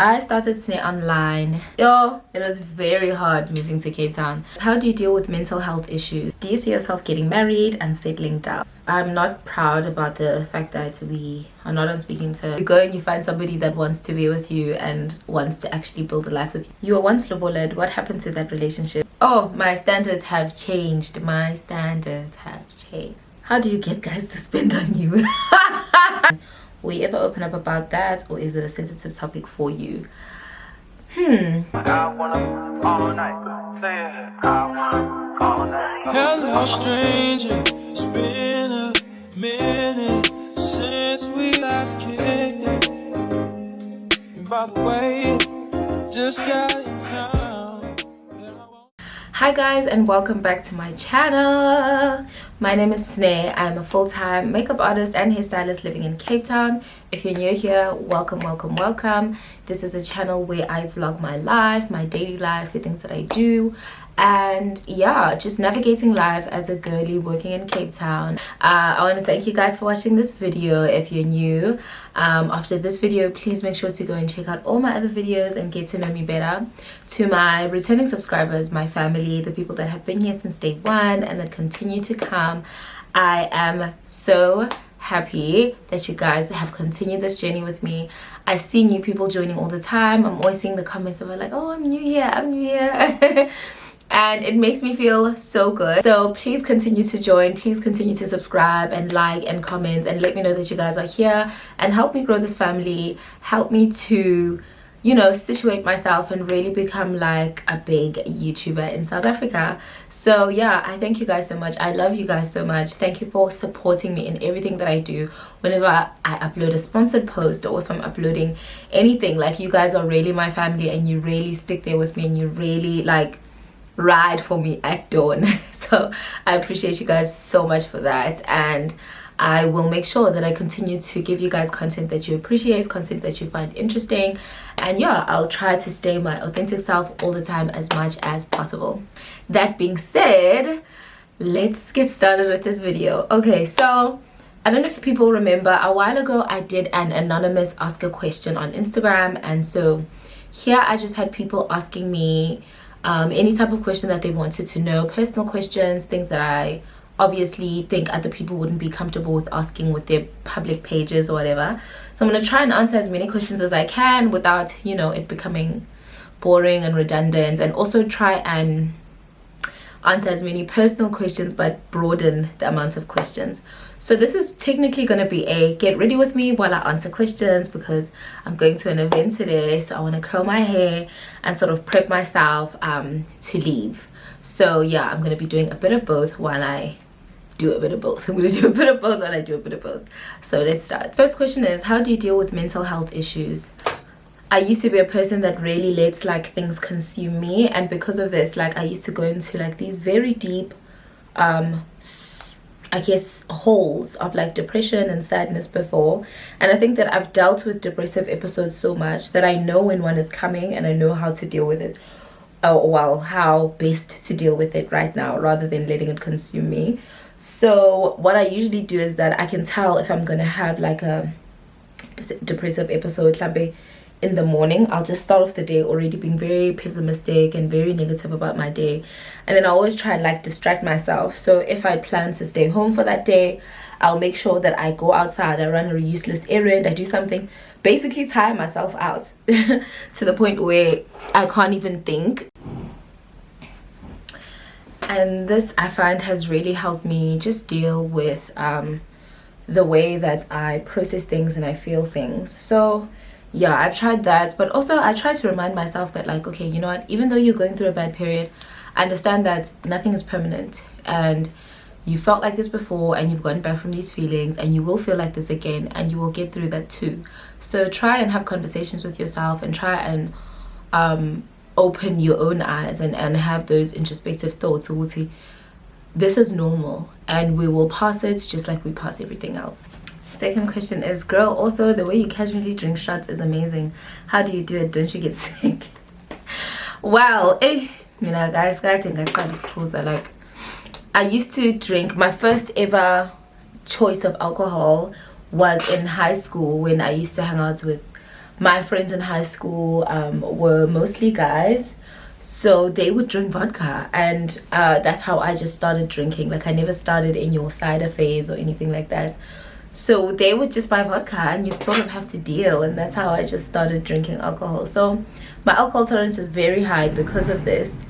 I started Snare online. Yo, it was very hard moving to Cape Town. How do you deal with mental health issues? Do you see yourself getting married and settling down? I'm not proud about the fact that we are not on speaking terms. You go and you find somebody that wants to be with you and wants to actually build a life with you. You were once loboled. What happened to that relationship? Oh, my standards have changed. My standards have changed. How do you get guys to spend on you? Will you ever open up about that, or is it a sensitive topic for you? Hello stranger, it's been a minute since we last kicked. And by the way, just got in town. Hi guys, and welcome back to my channel. My name is Snare. I'm a full-time makeup artist and hairstylist living in Cape Town. If you're new here, welcome. This is a channel where I vlog my life, my daily life, the things that I do, and yeah, just navigating life as a girly working in Cape Town. I want to thank you guys for watching this video. If you're new, after this video, please make sure to go and check out all my other videos and get to know me better. To my returning subscribers, my family, the people that have been here since day one and that continue to come, I am so happy that you guys have continued this journey with me. I see new people joining all the time. I'm always seeing the comments about like, oh, I'm new here. And it makes me feel so good. So please continue to join, please continue to subscribe and like and comment and let me know that you guys are here and help me grow this family. Help me to, you know, situate myself and really become like a big YouTuber in South Africa. So yeah, I thank you guys so much. I love you guys so much. Thank you for supporting me in everything that I do. Whenever I upload a sponsored post, or if I'm uploading anything, like, you guys are really my family and you really stick there with me and you really like ride for me at dawn. So I appreciate you guys so much for that, and I will make sure that I continue to give you guys content that you appreciate, content that you find interesting, and yeah, I'll try to stay my authentic self all the time as much as possible. That being said, let's get started with this video. Okay, so I don't know if people remember, a while ago I did an anonymous ask a question on Instagram, and so here I just had people asking me any type of question that they wanted to know, personal questions, things that I obviously think other people wouldn't be comfortable with asking with their public pages or whatever. So I'm going to try and answer as many questions as I can without, you know, it becoming boring and redundant, and also try and answer as many personal questions but broaden the amount of questions. So this is technically going to be a get ready with me while I answer questions, because I'm going to an event today, so I want to curl my hair and sort of prep myself to leave. So yeah, I'm going to be doing a bit of both while I do a bit of both. I'm going to do a bit of both while I do a bit of both. So let's start. First question is, how do you deal with mental health issues? I used to be a person that really lets like things consume me, and because of this, like, I used to go into like these very deep I guess holes of like depression and sadness before, and I think that I've dealt with depressive episodes so much that I know when one is coming and I know how to deal with it, or well, how best to deal with it right now rather than letting it consume me. So what I usually do is that I can tell if I'm gonna have like a depressive episode in the morning. I'll just start off the day already being very pessimistic and very negative about my day, and then I always try and like distract myself. So if I plan to stay home for that day, I'll make sure that I go outside, I run a useless errand, I do something, basically tire myself out to the point where I can't even think. And this, I find, has really helped me just deal with the way that I process things and I feel things. So yeah, I've tried that, but also I try to remind myself that like, okay, you know what, even though you're going through a bad period, I understand that nothing is permanent, and you felt like this before and you've gotten back from these feelings, and you will feel like this again, and you will get through that too. So try and have conversations with yourself and try and open your own eyes and have those introspective thoughts. This is normal and we will pass it just like we pass everything else. Second question is, girl, also the way you casually drink shots is amazing. How do you do it? Don't you get sick? Wow, you know, guys, I think I kind of pose like, I used to drink, my first ever choice of alcohol was in high school when I used to hang out with my friends in high school were mostly guys, so they would drink vodka, and that's how I just started drinking. Like, I never started in your cider phase or anything like that. So they would just buy vodka and you'd sort of have to deal, and that's how I just started drinking alcohol. So my alcohol tolerance is very high because of this.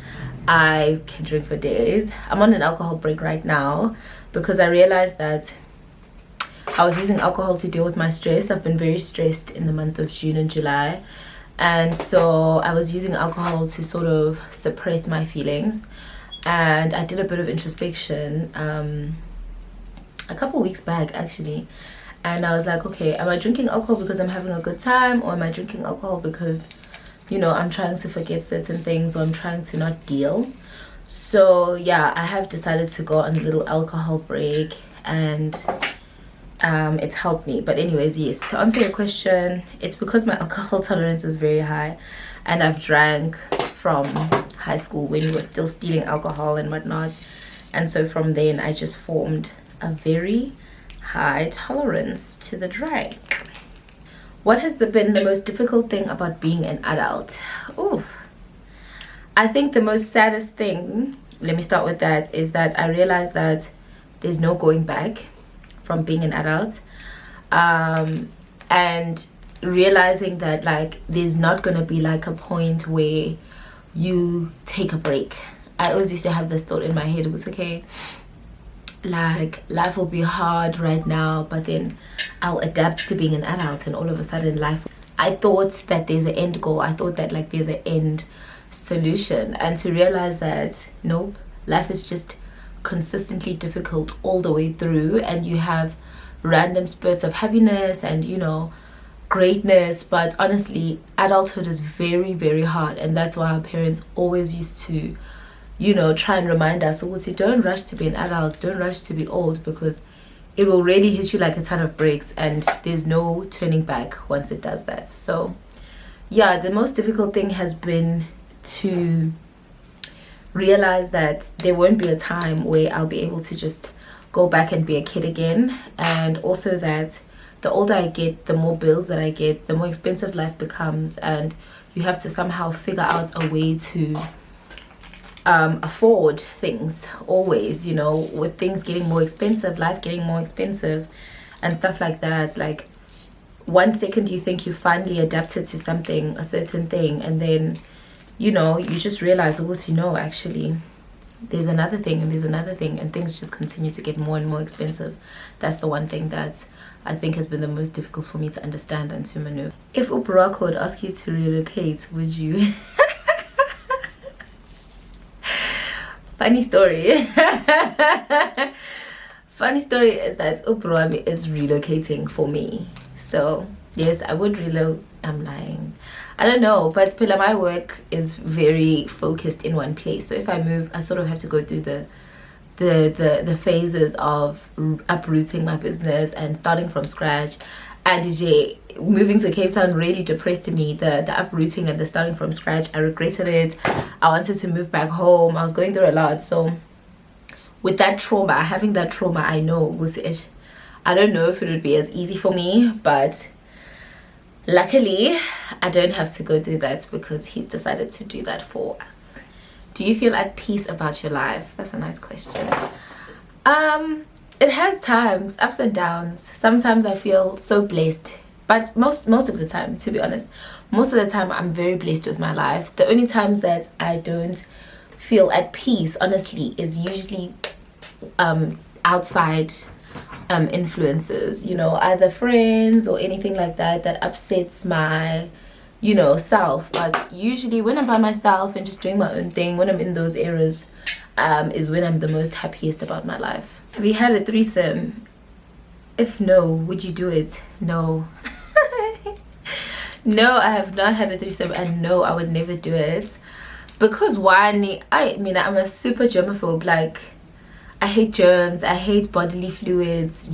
I can drink for days. I'm on an alcohol break right now because I realized that I was using alcohol to deal with my stress. I've been very stressed in the month of June and July, and so I was using alcohol to sort of suppress my feelings. And I did a bit of introspection a couple weeks back actually, and I was like, okay, am I drinking alcohol because I'm having a good time, or am I drinking alcohol because, you know, I'm trying to forget certain things, or I'm trying to not deal? So yeah, I have decided to go on a little alcohol break, and it's helped me. But anyways, yes, to answer your question, it's because my alcohol tolerance is very high, and I've drank from high school when we were still stealing alcohol and whatnot, and so from then I just formed a very high tolerance to the drink. What has been the most difficult thing about being an adult? Oof. I think the most saddest thing, let me start with that, is that I realized that there's no going back from being an adult, and realizing that, like, there's not gonna be like a point where you take a break. I always used to have this thought in my head. It was, okay, like, life will be hard right now, but then I'll adapt to being an adult, and all of a sudden life, I thought that there's an end goal. I thought that, like, there's an end solution, and to realize that nope, life is just consistently difficult all the way through, and you have random spurts of happiness and, you know, greatness. But honestly, adulthood is very, very hard, and that's why our parents always used to, you know, try and remind us, also, don't rush to be an adult, don't rush to be old, because it will really hit you like a ton of bricks, and there's no turning back once it does that. So yeah, the most difficult thing has been to realize that there won't be a time where I'll be able to just go back and be a kid again, and also that the older I get, the more bills that I get, the more expensive life becomes, and you have to somehow figure out a way to afford things always, you know, with things getting more expensive, life getting more expensive and stuff like that. Like, 1 second you think you finally adapted to something, a certain thing, and then, you know, you just realize, oh, you know, actually there's another thing, and there's another thing, and things just continue to get more and more expensive. That's the one thing that I think has been the most difficult for me to understand and to maneuver. If Uberako would ask you to relocate, would you? Funny story. Funny story is that Uberami is relocating for me. So yes, I would relocate. I'm lying. I don't know, but my work is very focused in one place. So if I move, I sort of have to go through the phases of uprooting my business and starting from scratch. And moving to Cape Town really depressed me, the uprooting and the starting from scratch. I regretted it. I wanted to move back home. I was going through a lot. So with that trauma, having that trauma, I know, I don't know if it would be as easy for me, but luckily I don't have to go through that because he's decided to do that for us. Do you feel at peace about your life? That's a nice question. It has times, ups and downs. Sometimes I feel so blessed, but most of the time, to be honest, most of the time I'm very blessed with my life. The only times that I don't feel at peace, honestly, is usually outside influences, you know, either friends or anything like that that upsets my, you know, self. But usually when I'm by myself and just doing my own thing, when I'm in those eras, is when I'm the most happiest about my life. Have you had a threesome? If no, would you do it? No. No, I have not had a threesome, and no, I would never do it. Because one, I mean, I'm a super germaphobe. Like, I hate germs, I hate bodily fluids,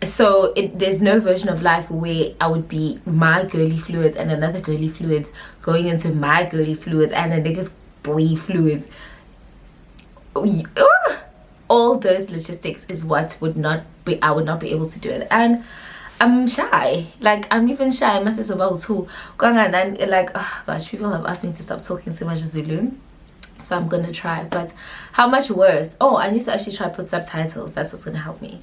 so there's no version of life where I would be my girly fluids and another girly fluids going into my girly fluids and a nigga's boy fluids. All those logistics is what I would not be able to do it. And I'm shy. Like, I'm even shy. My sister about too. Like, oh gosh, people have asked me to stop talking too much Zulu. So I'm gonna try. But how much worse? Oh, I need to actually try to put subtitles. That's what's gonna help me.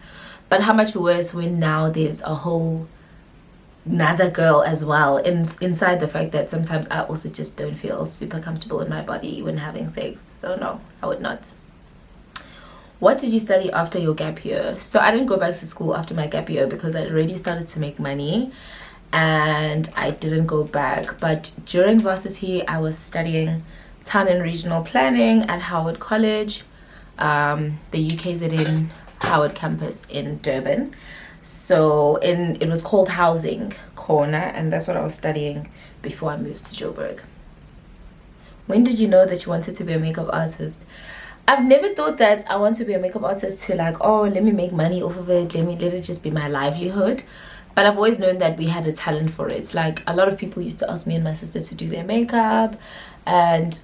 But how much worse when now there's a whole another girl as well, inside the fact that sometimes I also just don't feel super comfortable in my body when having sex. So no, I would not. What did you study after your gap year? So I didn't go back to school after my gap year because I'd already started to make money and I didn't go back. But during varsity, I was studying town and regional planning at Howard College, the UKZN Howard campus in Durban. So it was called Housing Corner, and that's what I was studying before I moved to Joburg. When did you know that you wanted to be a makeup artist? I've never thought that I want to be a makeup artist to like, oh, let me make money off of it, let it just be my livelihood. But I've always known that we had a talent for it. Like, a lot of people used to ask me and my sister to do their makeup, and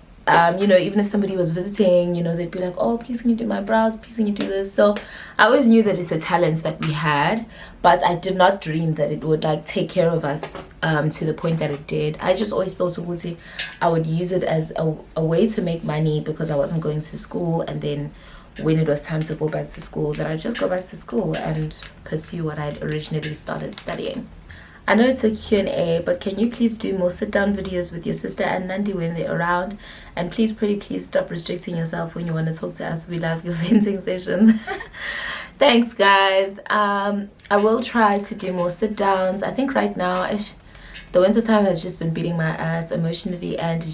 you know, even if somebody was visiting, you know, they'd be like, oh, please can you do my brows, please can you do this. So I always knew that it's a talent that we had, but I did not dream that it would like take care of us to the point that it did. I just always thought I would use it as a way to make money because I wasn't going to school, and then when it was time to go back to school, that I'd just go back to school and pursue what I'd originally started studying. I know it's a Q&A, but can you please do more sit-down videos with your sister and Nandi when they're around? And please, pretty please, stop restricting yourself when you want to talk to us. We love your venting sessions. Thanks, guys. I will try to do more sit-downs. I think right now, the winter time has just been beating my ass emotionally and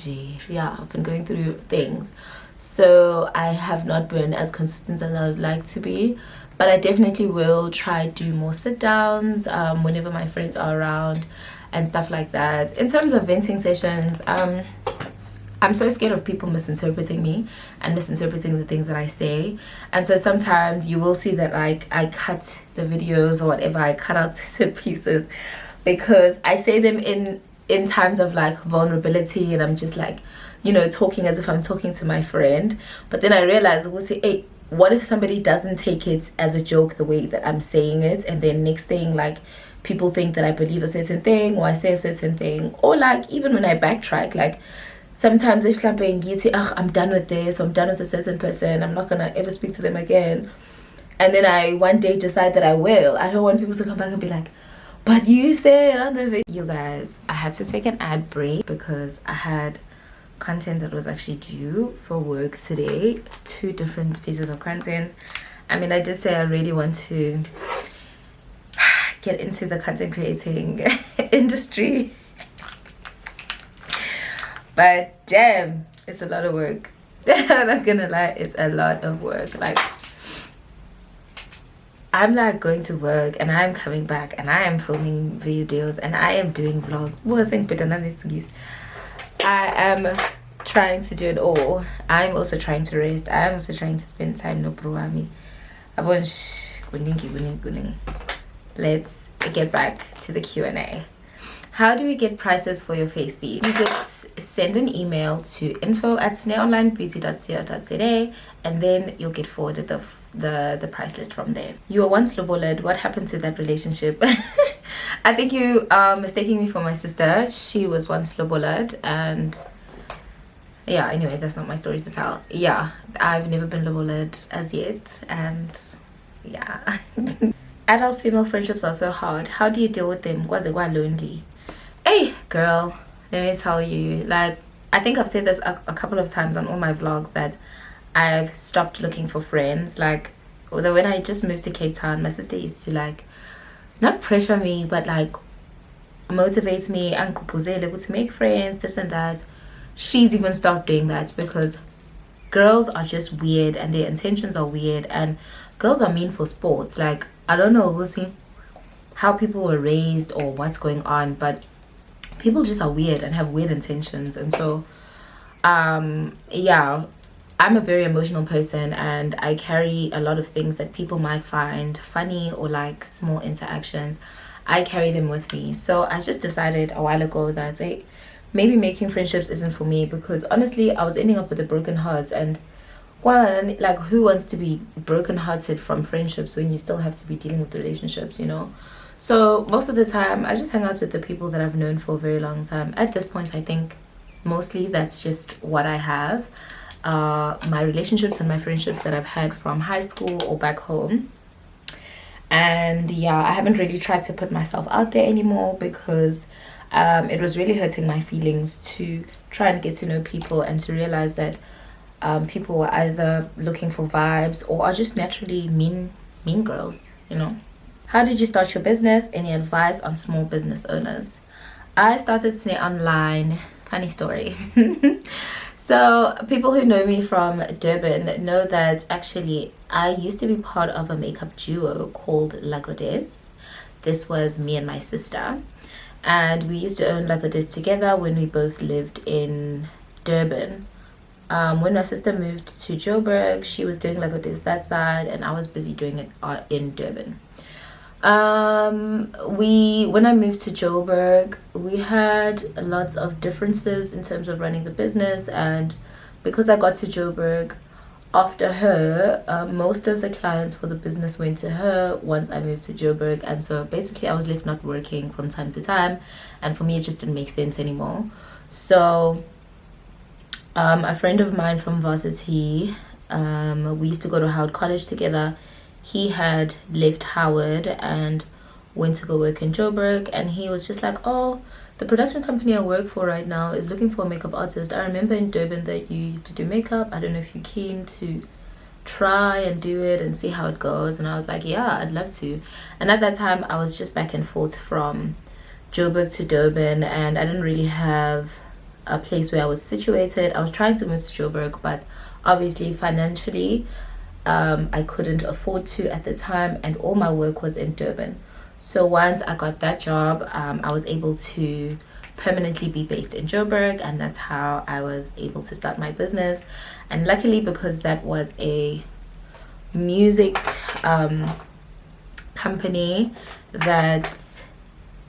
yeah, I've been going through things. So I have not been as consistent as I would like to be. But I definitely will try do more sit downs whenever my friends are around and stuff like that. In terms of venting sessions, I'm so scared of people misinterpreting me and misinterpreting the things that I say. And so sometimes you will see that like I cut the videos or whatever, I cut out certain pieces because I say them in times of like vulnerability, and I'm just like, you know, talking as if I'm talking to my friend. But then I realize we'll say, hey, what if somebody doesn't take it as a joke the way that I'm saying it, and then next thing like people think that I believe a certain thing or I say a certain thing, or like even when I backtrack, like sometimes if I'm done with this, or I'm done with a certain person, I'm not gonna ever speak to them again, and then I one day decide that I will. I don't want people to come back and be like, but you said on the video. You guys, I had to take an ad break because I had content that was actually due for work today. 2 different pieces of content. I mean, I did say I really want to get into the content creating industry, but damn, it's a lot of work. I'm not gonna lie, it's a lot of work. Like, I'm like going to work and I'm coming back and I am filming videos and I am doing vlogs. I am trying to do it all. I'm also trying to rest. I'm also trying to spend time no proami. Let's get back to the Q&A. How do we get prices for your face bead? You just send an email to info@snailonlinebeauty.co.za and then you'll get forwarded the price list from there. You were once loboled. What happened to that relationship? I think you are mistaking me for my sister. She was once loboled, and yeah, anyways, that's not my story to tell. Yeah, I've never been loboled as yet, and yeah. Adult female friendships are so hard. How do you deal with them? Was it quite lonely? Hey girl, let me tell you, like, I think I've said this a couple of times on all my vlogs that I've stopped looking for friends. Like, although when I just moved to Cape Town, my sister used to like not pressure me, but like motivates me and to make friends, this and that. She's even stopped doing that because girls are just weird and their intentions are weird, and girls are mean for sports. Like, I don't know, we'll see how people were raised or what's going on, but people just are weird and have weird intentions. And so yeah, I'm a very emotional person and I carry a lot of things that people might find funny or like small interactions. I carry them with me. So I just decided a while ago that maybe making friendships isn't for me, because honestly I was ending up with a broken heart, and well, like, who wants to be broken hearted from friendships when you still have to be dealing with relationships, you know? So most of the time I just hang out with the people that I've known for a very long time. At this point, I think mostly that's just what I have. My relationships and my friendships that I've had from high school or back home. And yeah, I haven't really tried to put myself out there anymore because it was really hurting my feelings to try and get to know people and to realize that people were either looking for vibes or are just naturally mean girls, you know. How did you start your business? Any advice on small business owners? I started Snare online. Funny story. So people who know me from Durban know that actually I used to be part of a makeup duo called Lagodes. This was me and my sister, and we used to own Lagodes together when we both lived in Durban. When my sister moved to Joburg, she was doing Lagodes that side, and I was busy doing it in Durban. When I moved to Joburg, we had lots of differences in terms of running the business, and because I got to Joburg after her, most of the clients for the business went to her once I moved to Joburg, and so basically I was left not working from time to time, and for me it just didn't make sense anymore. So a friend of mine from varsity, we used to go to Howard College together. He had left Howard and went to go work in Joburg, and he was just like, oh, the production company I work for right now is looking for a makeup artist. I remember in Durban that you used to do makeup. I don't know if you're keen to try and do it and see how it goes. And I was like, yeah, I'd love to. And at that time I was just back and forth from Joburg to Durban, and I didn't really have a place where I was situated. I was trying to move to Joburg, but obviously financially I couldn't afford to at the time, and all my work was in Durban. So once I got that job, I was able to permanently be based in Joburg, and that's how I was able to start my business. And luckily, because that was a music company that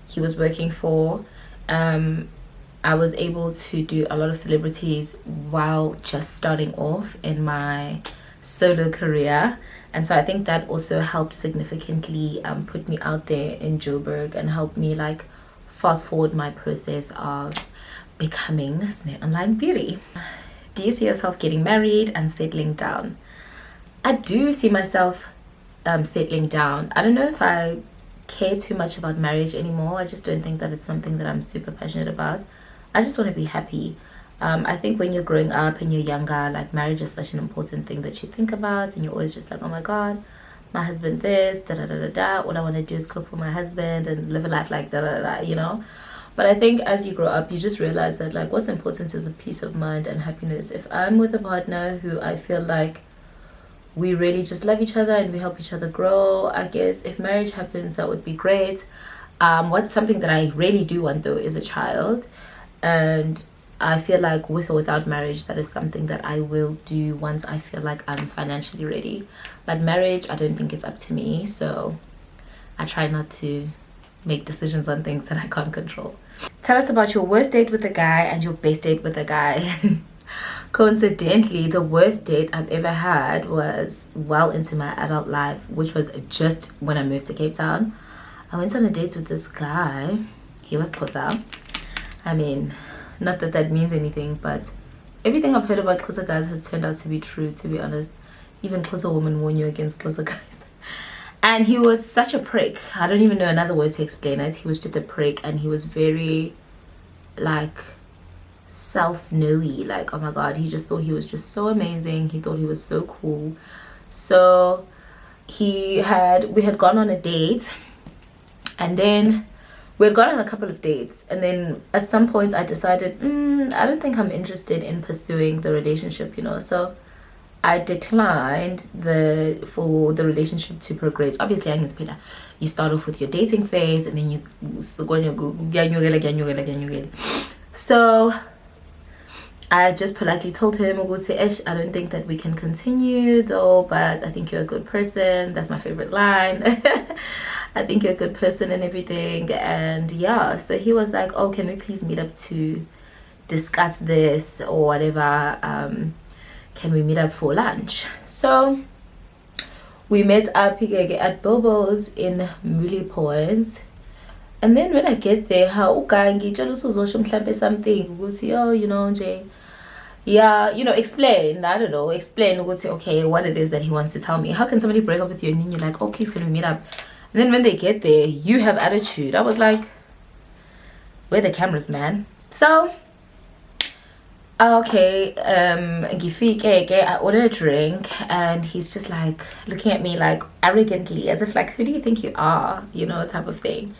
he was working for, I was able to do a lot of celebrities while just starting off in my solo career. And so I think that also helped significantly put me out there in Joburg and helped me like fast forward my process of becoming Snare Online Beauty. Do you see yourself getting married and settling down? I do see myself settling down. I don't know if I care too much about marriage anymore. I just don't think that it's something that I'm super passionate about. I just want to be happy. I think when you're growing up and you're younger, like marriage is such an important thing that you think about, and you're always just like, oh my god, my husband this, da da da da da. All I want to do is cook for my husband and live a life like da da da, you know. But I think as you grow up, you just realize that like what's important is a peace of mind and happiness. If I'm with a partner who I feel like we really just love each other and we help each other grow, I guess if marriage happens, that would be great. What's something that I really do want though is a child, and I feel like with or without marriage, that is something that I will do once I feel like I'm financially ready. But marriage, I don't think it's up to me, so I try not to make decisions on things that I can't control. Tell us about your worst date with a guy and your best date with a guy. Coincidentally, the worst date I've ever had was well into my adult life, which was just when I moved to Cape Town. I went on a date with this guy. He was Xhosa. I mean, not that that means anything, but everything I've heard about Xhosa guys has turned out to be true, to be honest. Even Xhosa women warn you against Xhosa guys. And he was such a prick. I don't even know another word to explain it. He was just a prick, and he was very like self-knowy. Like, oh my god, he just thought he was just so amazing. He thought he was so cool. So we had gone on a date, and then we had gone on a couple of dates, and then at some point I decided I don't think I'm interested in pursuing the relationship, you know. So I declined for the relationship to progress. Obviously, you start off with your dating phase, and then you so I just politely told him, I don't think that we can continue though, but I think you're a good person. That's my favorite line. I think you're a good person and everything. And yeah, so he was like, oh, can we please meet up to discuss this or whatever? Can we meet up for lunch? So We met up at Bobo's in Muli Point. And then when I get there, how something, oh, you know, Jay. Yeah, you know, explain. I don't know, explain. We'll say, okay, what it is that he wants to tell me. How can somebody break up with you and then you're like, oh, please, can we meet up? And then when they get there, you have attitude. I was like, where are the cameras, man? So, okay, I order a drink and he's just like looking at me like arrogantly, as if like, who do you think you are? You know, type of thing.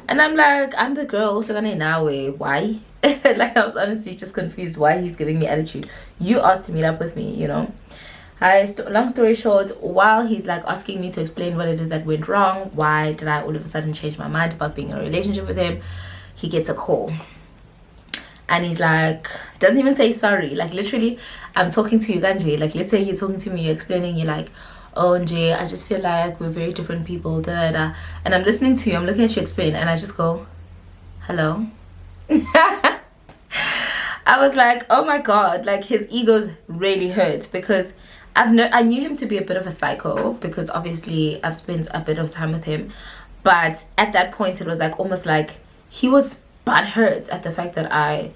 And I'm like, I'm the girl. Why? Like, I was honestly just confused why he's giving me attitude. You asked to meet up with me, you know. Long story short, while he's like asking me to explain what it is that went wrong, why did I all of a sudden change my mind about being in a relationship with him, he gets a call. And he's like, doesn't even say sorry. Like, literally, I'm talking to you, Ganji. Like, let's say you're talking to me, you're explaining, you're like, oh, Nje, I just feel like we're very different people, da da da. And I'm listening to you, I'm looking at you explain, and I just go, hello. I was like, oh my god, like his ego's really hurt, because I knew him to be a bit of a psycho, because obviously I've spent a bit of time with him, but at that point it was like almost like he was butthurt at the fact that I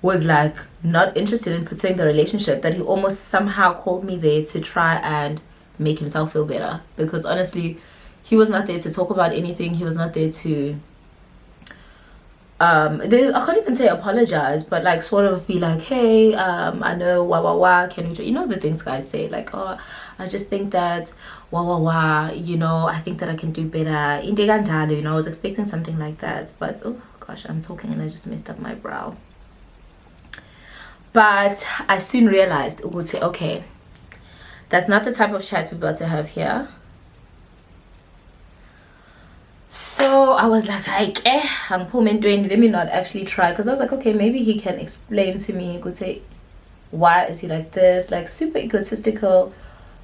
was like not interested in pursuing the relationship, that he almost somehow called me there to try and make himself feel better, because honestly he was not there to talk about anything. He was not there to I can't even say apologize, but like sort of be like, hey, I know can we do, you know, the things guys say like, oh, I just think that you know, I think that I can do better, you know. I was expecting something like that, but oh gosh, I'm talking and I just messed up my brow. But I soon realized, would say, okay, that's not the type of chat we're about to have here. So I was like, let me not actually try, because I was like, okay, maybe he can explain to me. He could say, why is he like this? Like super egotistical.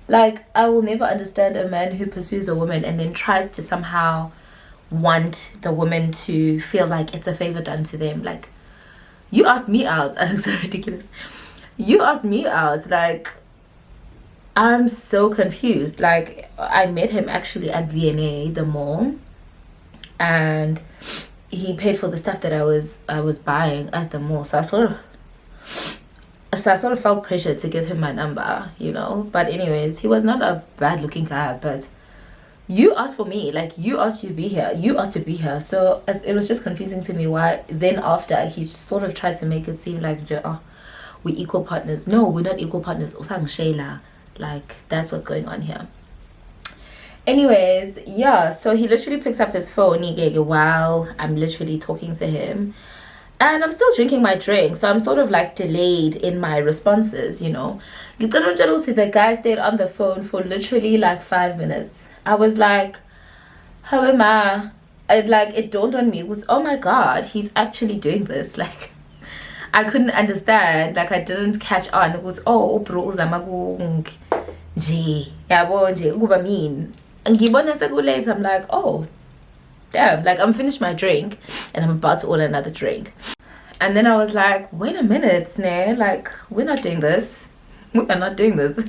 Like, I will never understand a man who pursues a woman and then tries to somehow want the woman to feel like it's a favor done to them. Like, you asked me out. I look so ridiculous. You asked me out. Like, I'm so confused. Like, I met him actually at VNA, the mall, and he paid for the stuff that I was buying at the mall. So I sort of felt pressure to give him my number, you know. But anyways, he was not a bad looking guy, but you asked for me, like, you asked to be here. So it was just confusing to me why then after he sort of tried to make it seem like, oh, we're equal partners. No, we're not equal partners. Like, that's what's going on here. Anyways, yeah, so he literally picks up his phone while I'm literally talking to him, and I'm still drinking my drink, so I'm sort of like delayed in my responses, you know. The guy stayed on the phone for literally like 5 minutes. I was like, how am I? It dawned on me, was, oh my god, he's actually doing this. Like, I couldn't understand, like, I didn't catch on. It was, oh bro, I'm like, oh damn, like, I'm finished my drink and I'm about to order another drink. And then I was like, wait a minute, Snare, like, we're not doing this. We are not doing this.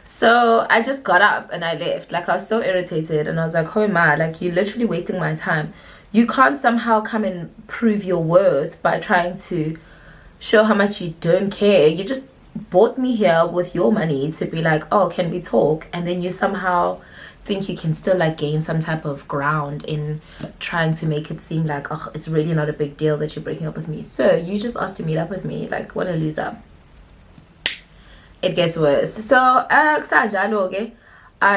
So I just got up and I left. Like, I was so irritated, and I was like, oh my, like, you're literally wasting my time. You can't somehow come and prove your worth by trying to show how much you don't care. You just bought me here with your money to be like, oh, can we talk? And then you somehow think you can still like gain some type of ground in trying to make it seem like, oh, it's really not a big deal that you're breaking up with me. So you just asked to meet up with me. Like, what a loser. It gets worse. So I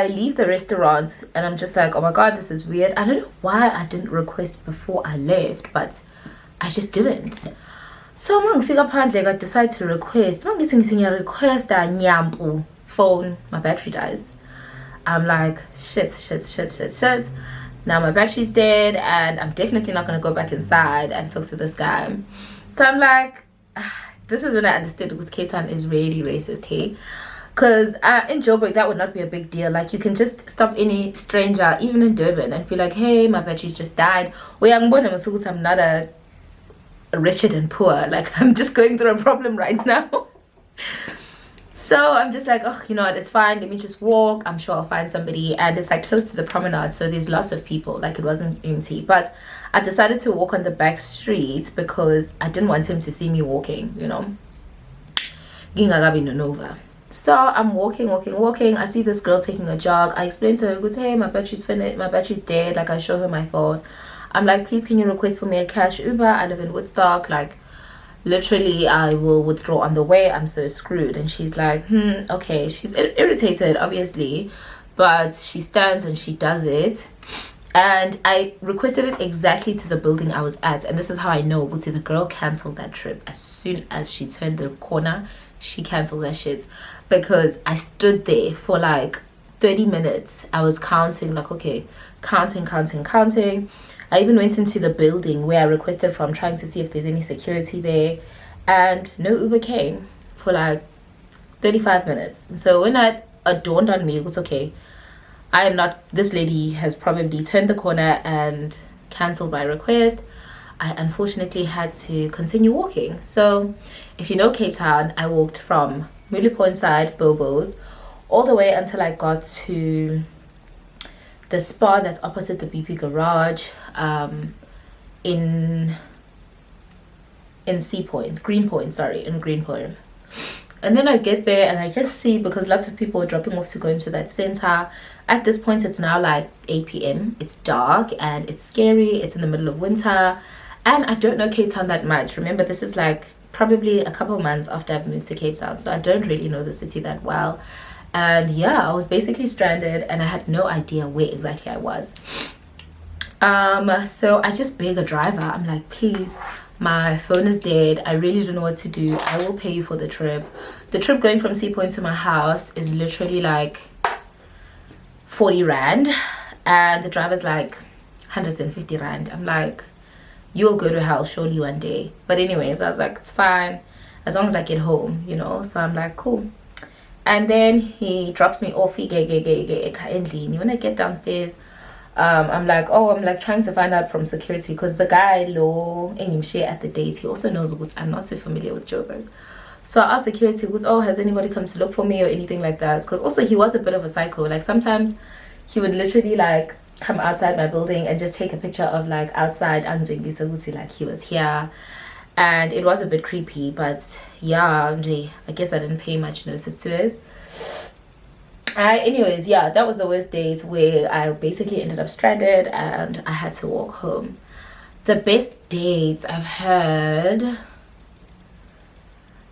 leave the restaurant and I'm just like, oh my god, this is weird. I don't know why I didn't request before I left, but I just didn't. So I decide to request. Request a nyampu phone. My battery dies. I'm like, shit. Now my battery's dead and I'm definitely not going to go back inside and talk to this guy. So I'm like, this is when I understood, because Cape Town is really racist, hey? Because in Joburg, that would not be a big deal. Like, you can just stop any stranger, even in Durban, and be like, hey, my battery's just died. I'm not a wretched and poor. Like, I'm just going through a problem right now. So I'm just like, oh, you know what, it's fine, let me just walk, I'm sure I'll find somebody. And it's like close to the promenade, so there's lots of people, like it wasn't empty. But I decided to walk on the back street because I didn't want him to see me walking, you know. Gingagabi Nova. So I'm walking. I see this girl taking a jog. I explain to her, good, hey, my battery's finished, my battery's dead. Like, I show her my phone. I'm like, please, can you request for me a cash Uber? I live in Woodstock. Like, literally, I will withdraw on the way. I'm so screwed. And she's like, okay. She's irritated, obviously, but she stands and she does it. And I requested it exactly to the building I was at. And this is how I know, Guti, the girl cancelled that trip. As soon as she turned the corner, she cancelled that shit. Because I stood there for like 30 minutes. I was counting, like, okay, counting. I even went into the building where I requested from, trying to see if there's any security there. And no Uber came for like 35 minutes. And so when it dawned on me, it was okay. I am not, this lady has probably turned the corner and cancelled my request. I unfortunately had to continue walking. So if you know Cape Town, I walked from Muli Point side, Bobo's, all the way until I got to the spa that's opposite the BP garage, in Greenpoint. And then I get there and I just see, because lots of people are dropping off to go into that center. At this point, it's now like 8 p.m. It's dark and it's scary. It's in the middle of winter. And I don't know Cape Town that much. Remember, this is like probably a couple months after I've moved to Cape Town. So I don't really know the city that well. And yeah, I was basically stranded and I had no idea where exactly I was. So I just beg a driver. I'm like, please, my phone is dead. I really don't know what to do. I will pay you for the trip. The trip going from Sea Point to my house is literally like 40 rand. And the driver's like 150 rand. I'm like, you will go to hell surely one day. But anyways, I was like, it's fine as long as I get home, you know. So I'm like, cool. And then he drops me off. When I get downstairs, I'm like trying to find out from security, because the guy at the date, he also knows what I'm not too familiar with Joburg. So I asked security, has anybody come to look for me or anything like that? Because also he was a bit of a psycho. Like sometimes he would literally like come outside my building and just take a picture of like outside like he was here. And it was a bit creepy, but yeah, I guess I didn't pay much notice to it. Anyways, yeah, that was the worst date where I basically ended up stranded and I had to walk home. The best dates I've had,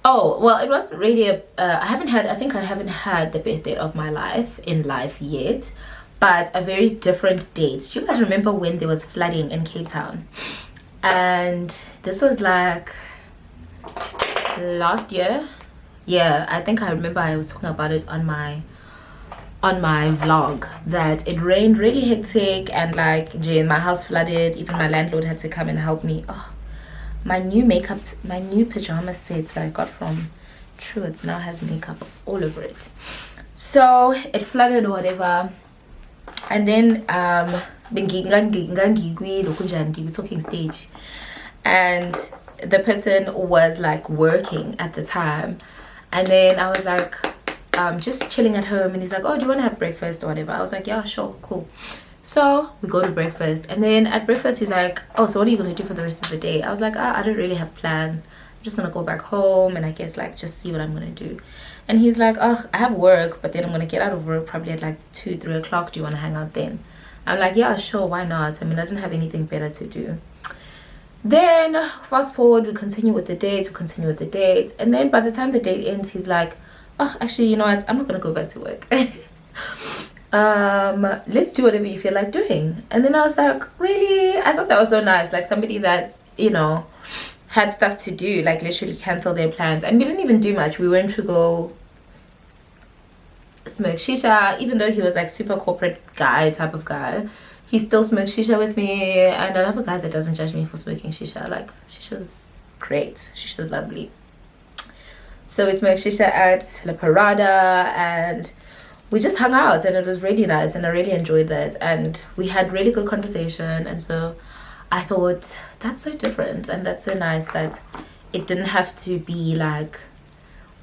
oh well, it wasn't really I haven't had the best date of my life in life yet, but a very different date. Do you guys remember when there was flooding in Cape Town? And this was like last year. Yeah, I think I remember I was talking about it on my vlog, that it rained really hectic and like my house flooded. Even my landlord had to come and help me. Oh, my new pajama set that I got from Truitt's now has makeup all over it. So it flooded or whatever. And then talking stage, and the person was like working at the time. And then I was like just chilling at home, and he's like, oh, do you want to have breakfast or whatever? I was like, yeah, sure, cool. So we go to breakfast, and then at breakfast he's like, oh, so what are you gonna do for the rest of the day? I was like, I don't really have plans. I'm just gonna go back home and I guess like just see what I'm gonna do. And he's like, oh, I have work, but then I'm gonna get out of work probably at like 2-3 o'clock. Do you want to hang out then? I'm like, yeah, sure, why not? I mean, I didn't have anything better to do. Then fast forward, we continue with the dates, and then by the time the date ends, he's like, oh, actually, you know what, I'm not gonna go back to work. Let's do whatever you feel like doing. And then I was like, really? I thought that was so nice, like somebody that's, you know, had stuff to do, like literally cancel their plans. And we didn't even do much. We went to go smoke shisha, even though he was like super corporate guy type of guy. He still smoked shisha with me, and I love a guy that doesn't judge me for smoking shisha. Like, shisha's great, shisha's lovely. So we smoked shisha at La Parada, and we just hung out, and it was really nice, and I really enjoyed that, and we had really good conversation. And so I thought, that's so different, and that's so nice that it didn't have to be like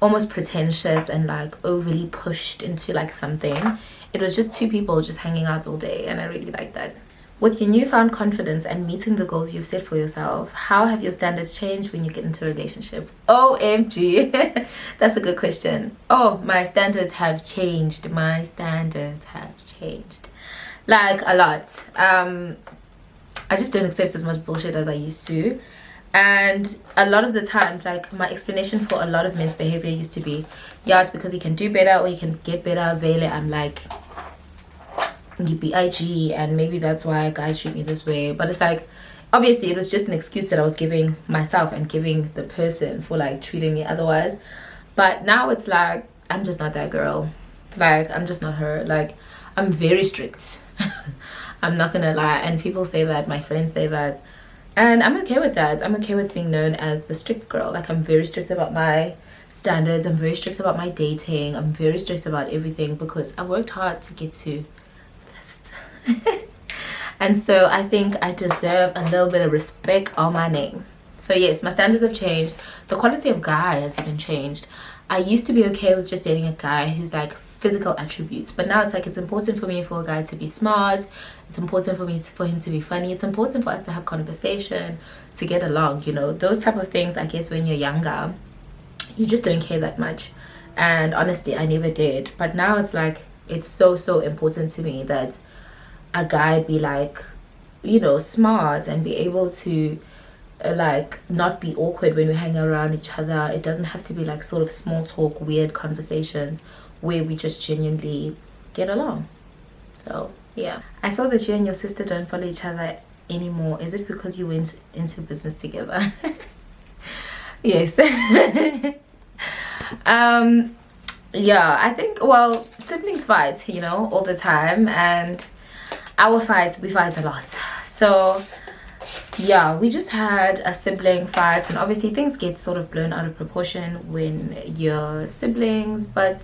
almost pretentious and like overly pushed into like something. It was just two people just hanging out all day, and I really liked that. With your newfound confidence and meeting the goals you've set for yourself, how have your standards changed when you get into a relationship? OMG. That's a good question. Oh, my standards have changed. My standards have changed. Like a lot. I just don't accept as much bullshit as I used to. And a lot of the times, like, my explanation for a lot of men's behavior used to be, yeah, it's because he can do better or he can get better. Vele, I'm like, IG, and maybe that's why guys treat me this way. But it's like, obviously it was just an excuse that I was giving myself and giving the person for like treating me otherwise. But now it's like, I'm just not that girl. Like, I'm just not her. Like, I'm very strict. I'm not gonna lie. And people say that, my friends say that, and I'm okay with that. I'm okay with being known as the strict girl. Like, I'm very strict about my standards. I'm very strict about my dating. I'm very strict about everything because I worked hard to get to and so I think I deserve a little bit of respect on my name. So yes, my standards have changed. The quality of guy has even changed. I used to be okay with just dating a guy who's like physical attributes, but now it's like, it's important for me for a guy to be smart. It's important for him to be funny. It's important for us to have conversation, to get along, you know, those type of things. I guess when you're younger, you just don't care that much, and honestly I never did. But now it's like, it's so important to me that a guy be like, you know, smart and be able to like not be awkward when we hang around each other. It doesn't have to be like sort of small talk, weird conversations where we just genuinely get along. So yeah. I saw that you and your sister don't follow each other anymore. Is it because you went into business together? Yes. Yeah, I think, well, siblings fight, you know, all the time, and our fights, we fight a lot. So yeah, we just had a sibling fight, and obviously things get sort of blown out of proportion when you're siblings, but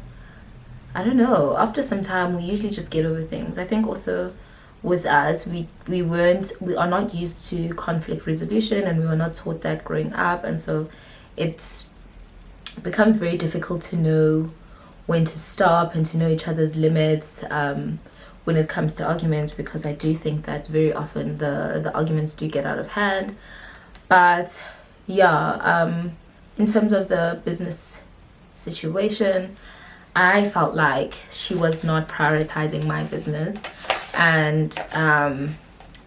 I don't know, after some time we usually just get over things. I think also with us, we are not used to conflict resolution, and we were not taught that growing up, and so it becomes very difficult to know when to stop and to know each other's limits when it comes to arguments, because I do think that very often the arguments do get out of hand. But yeah, in terms of the business situation, I felt like she was not prioritizing my business, and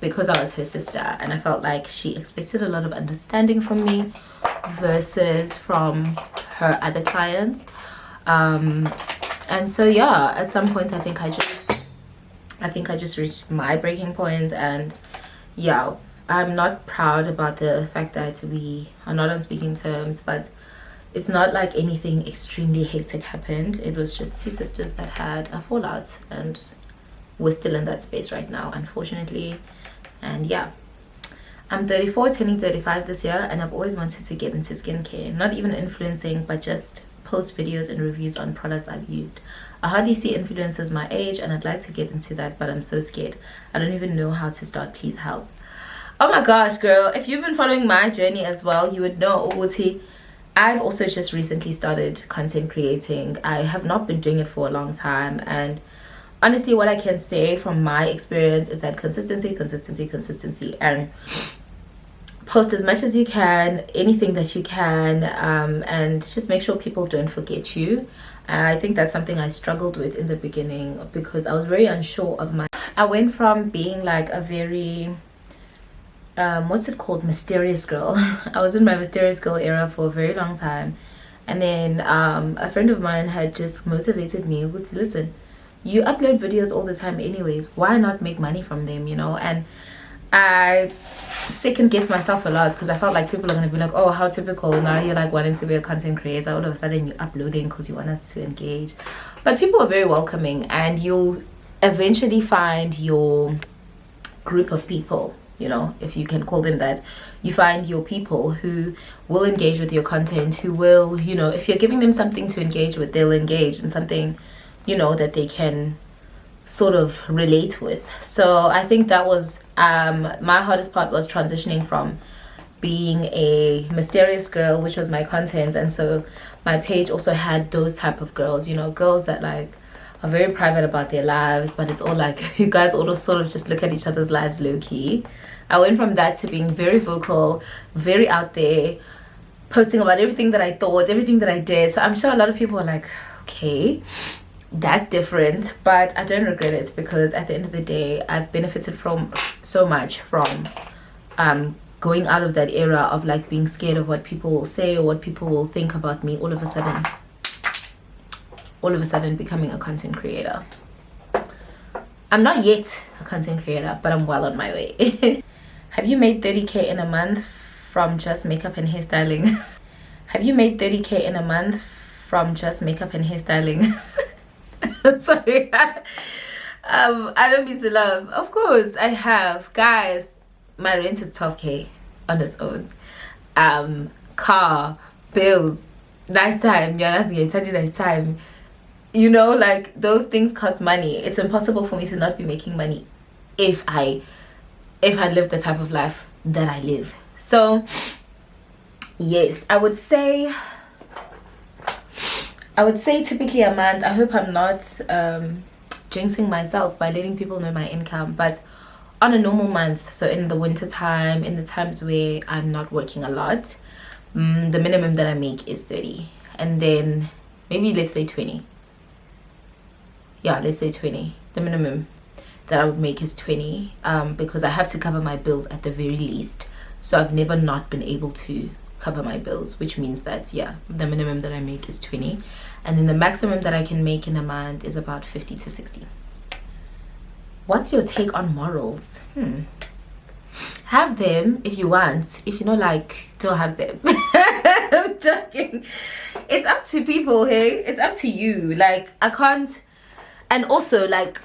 because I was her sister, and I felt like she expected a lot of understanding from me versus from her other clients. And so yeah, at some point I think I just reached my breaking point, and yeah, I'm not proud about the fact that we are not on speaking terms, but it's not like anything extremely hectic happened. It was just two sisters that had a fallout, and we're still in that space right now, unfortunately. And yeah, I'm 34, turning 35 this year, and I've always wanted to get into skincare, not even influencing, but just post videos and reviews on products I've used. I hardly see influencers my age, and I'd like to get into that, but I'm so scared. I don't even know how to start. Please help. Oh my gosh, girl, if you've been following my journey as well, you would know, Uguti, I've also just recently started content creating. I have not been doing it for a long time, and honestly, what I can say from my experience is that consistency, and post as much as you can, anything that you can, and just make sure people don't forget you. I think that's something I struggled with in the beginning, because I was very unsure of I went from being like a very what's it called, mysterious girl. I was in my mysterious girl era for a very long time, and then a friend of mine had just motivated me to listen, you upload videos all the time anyways, why not make money from them, you know? And I second guessed myself a lot, because I felt like people are going to be like, oh, how typical, now you're like wanting to be a content creator, all of a sudden you're uploading because you want us to engage. But people are very welcoming, and you'll eventually find your group of people, you know, if you can call them that. You find your people who will engage with your content, who will, you know, if you're giving them something to engage with, they'll engage in something, you know, that they can sort of relate with. So I think that was my hardest part, was transitioning from being a mysterious girl, which was my content. And so my page also had those type of girls, you know, girls that like are very private about their lives, but it's all like you guys all sort of just look at each other's lives low-key. I went from that to being very vocal, very out there, posting about everything that I thought, everything that I did. So I'm sure a lot of people are like, okay, that's different, but I don't regret it, because at the end of the day I've benefited from so much from going out of that era of like being scared of what people will say or what people will think about me, all of a sudden becoming a content creator. I'm not yet a content creator, but I'm well on my way. Have you made 30k in a month from just makeup and hairstyling? Have you made 30k in a month from just makeup and hairstyling? Sorry. I don't mean to laugh. Of course I have, guys. My rent is 12k on its own. Car, bills, nice time, nice time. You know, like those things cost money. It's impossible for me to not be making money if I live the type of life that I live. So yes, I would say typically a month. I hope I'm not jinxing myself by letting people know my income, but on a normal month, so in the winter time, in the times where I'm not working a lot, the minimum that I make is 30, and then maybe let's say 20. Yeah, let's say 20. The minimum that I would make is 20, because I have to cover my bills at the very least. So I've never not been able to cover my bills, which means that, yeah, the minimum that I make is 20, and then the maximum that I can make in a month is about 50 to 60. What's your take on morals? Have them if you want. If you know, like, don't have them. I'm joking. It's up to people, hey? It's up to you. Like, I can't. And also, like,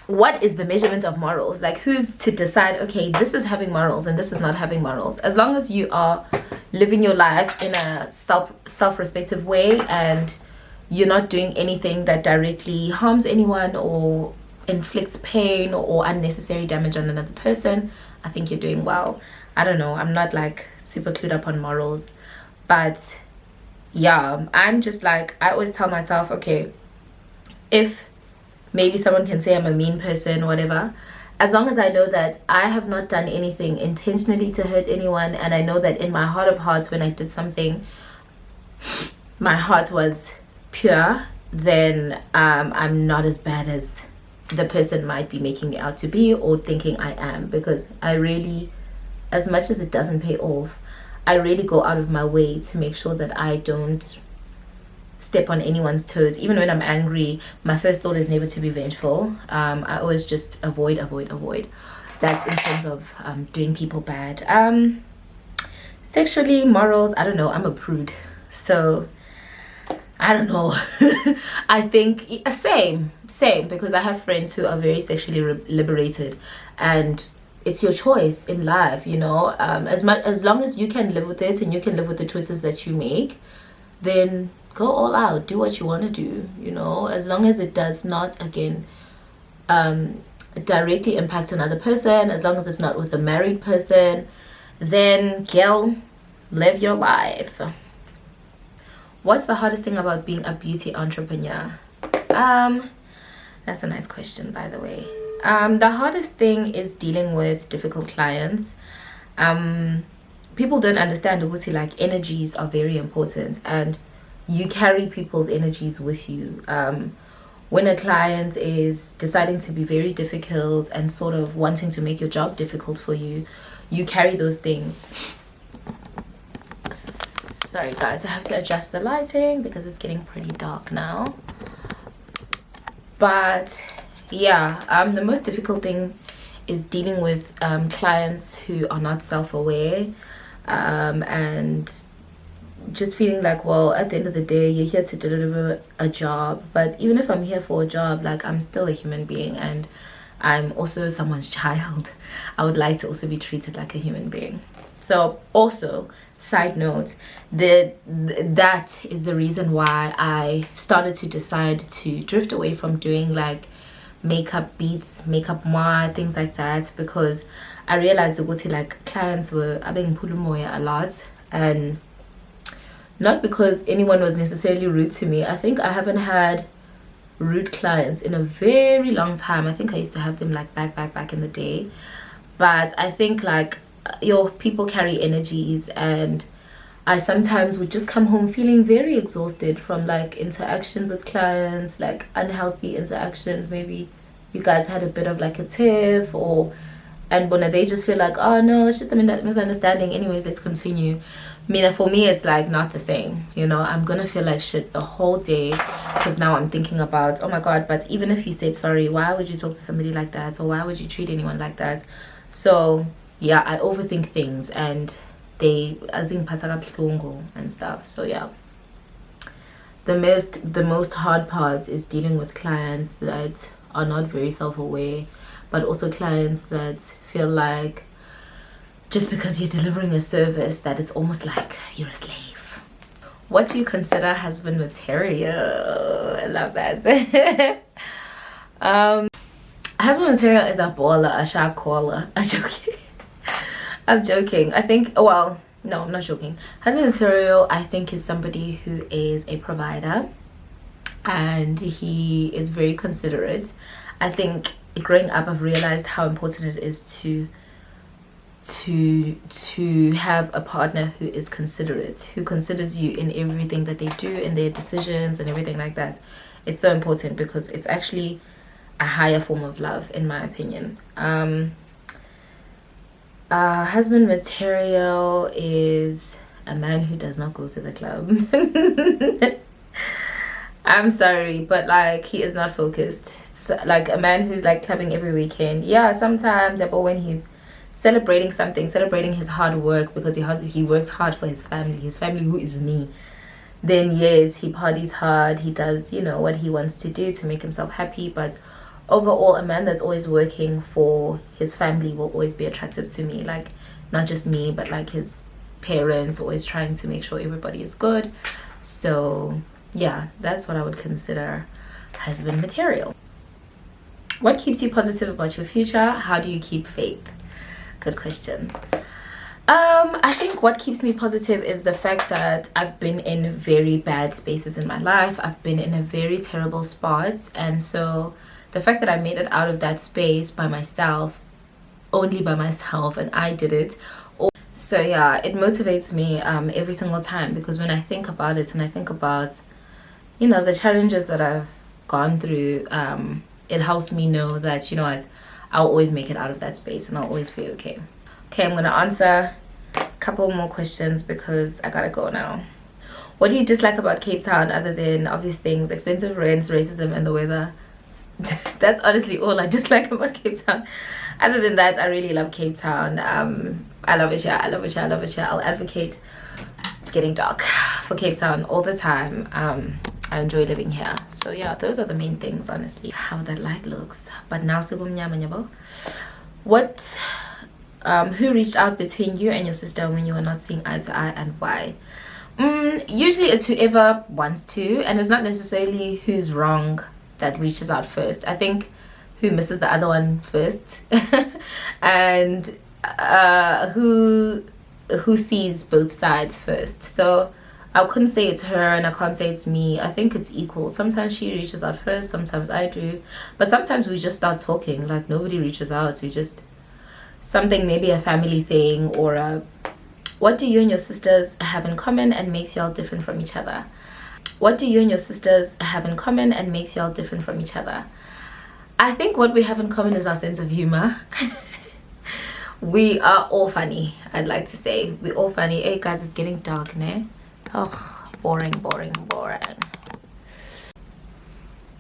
what is the measurement of morals? Like, who's to decide, okay, this is having morals and this is not having morals? As long as you are living your life in a self-respective way and you're not doing anything that directly harms anyone or inflicts pain or unnecessary damage on another person, I think you're doing well. I don't know, I'm not like super clued up on morals, but yeah, I'm just like, I always tell myself, okay, if maybe someone can say I'm a mean person or whatever, as long as I know that I have not done anything intentionally to hurt anyone, and I know that in my heart of hearts when I did something my heart was pure, then I'm not as bad as the person might be making me out to be or thinking I am. Because I really, as much as it doesn't pay off, I really go out of my way to make sure that I don't step on anyone's toes. Even when I'm angry, my first thought is never to be vengeful. I always just avoid. That's in terms of doing people bad. Sexually, morals, I don't know, I'm a prude, so I don't know. I think same, because I have friends who are very sexually liberated, and it's your choice in life, you know. As long as you can live with it and you can live with the choices that you make, then go all out, do what you want to do, you know, as long as it does not, again, directly impact another person, as long as it's not with a married person, then girl, live your life. What's the hardest thing about being a beauty entrepreneur? That's a nice question, by the way. The hardest thing is dealing with difficult clients. People don't understand, obviously, like, energies are very important, and you carry people's energies with you. When a client is deciding to be very difficult and sort of wanting to make your job difficult for you, you carry those things. Sorry guys, I have to adjust the lighting because it's getting pretty dark now. But yeah, the most difficult thing is dealing with clients who are not self-aware, and just feeling like, well, at the end of the day, you're here to deliver a job. But even if I'm here for a job, like, I'm still a human being, and I'm also someone's child. I would like to also be treated like a human being. So also, side note, that is the reason why I started to decide to drift away from doing like makeup beats, makeup things like that, because I realized ukuthi like clients were being pulumoya a lot, and not because anyone was necessarily rude to me. I think I haven't had rude clients in a very long time. I think I used to have them like back in the day, but I think like your people carry energies, and I sometimes would just come home feeling very exhausted from like interactions with clients, like unhealthy interactions. Maybe you guys had a bit of like a tiff, or and when they just feel like, oh no, it's just a misunderstanding, anyways, let's continue. I mean, for me it's like not the same, you know. I'm gonna feel like shit the whole day because now I'm thinking about, oh my god, but even if you said sorry, why would you talk to somebody like that, or why would you treat anyone like that? So yeah, I overthink things, and they as in and stuff. So yeah, the most hard part is dealing with clients that are not very self-aware, but also clients that feel like just because you're delivering a service that it's almost like you're a slave. What do you consider husband material? I love that. Husband material is a baller, a shark caller. I'm joking. I'm joking. I think, well, no, I'm not joking. Husband material, I think, is somebody who is a provider, and he is very considerate. I think growing up I've realized how important it is to have a partner who is considerate, who considers you in everything that they do, in their decisions and everything like that. It's so important because it's actually a higher form of love, in my opinion. Husband material is a man who does not go to the club. I'm sorry, but like he is not focused. So, like a man who's like clubbing every weekend, yeah, sometimes, but when he's celebrating something, celebrating his hard work, because he works hard for his family who is me, then yes, he parties hard, he does, you know, what he wants to do to make himself happy. But overall, a man that's always working for his family will always be attractive to me. Like not just me, but like his parents, always trying to make sure everybody is good. So yeah, that's what I would consider husband material. What keeps you positive about your future? How do you keep faith? Good question. I think what keeps me positive is the fact that I've been in very bad spaces in my life. I've been in a very terrible spot, and so the fact that I made it out of that space by myself, only by myself, and I did it. So yeah, it motivates me every single time, because when I think about it and I think about, you know, the challenges that I've gone through, it helps me know that, you know what, I'll always make it out of that space and I'll always be okay. Okay, I'm gonna answer a couple more questions because I gotta go now. What do you dislike about Cape Town other than obvious things, expensive rents, racism, and the weather? That's honestly all I dislike about Cape Town. Other than that, I really love Cape Town. I love it here. I love it here. I love it here. I'll advocate, it's getting dark, for Cape Town all the time. I enjoy living here. So yeah, those are the main things, honestly. How that light looks. But now, what who reached out between you and your sister when you were not seeing eye to eye, and why? Usually it's whoever wants to, and it's not necessarily who's wrong that reaches out first. I think who misses the other one first and who sees both sides first. So I couldn't say it's her and I can't say it's me. I think it's equal. Sometimes she reaches out first, sometimes I do, but sometimes we just start talking. Like nobody reaches out, we just, something, maybe a family thing or a, what do you and your sisters have in common and makes y'all different from each other? What do you and your sisters have in common and makes y'all different from each other? I think what we have in common is our sense of humor. We are all funny, I'd like to say. We're all funny. Hey guys, it's getting dark, ne? Oh, boring.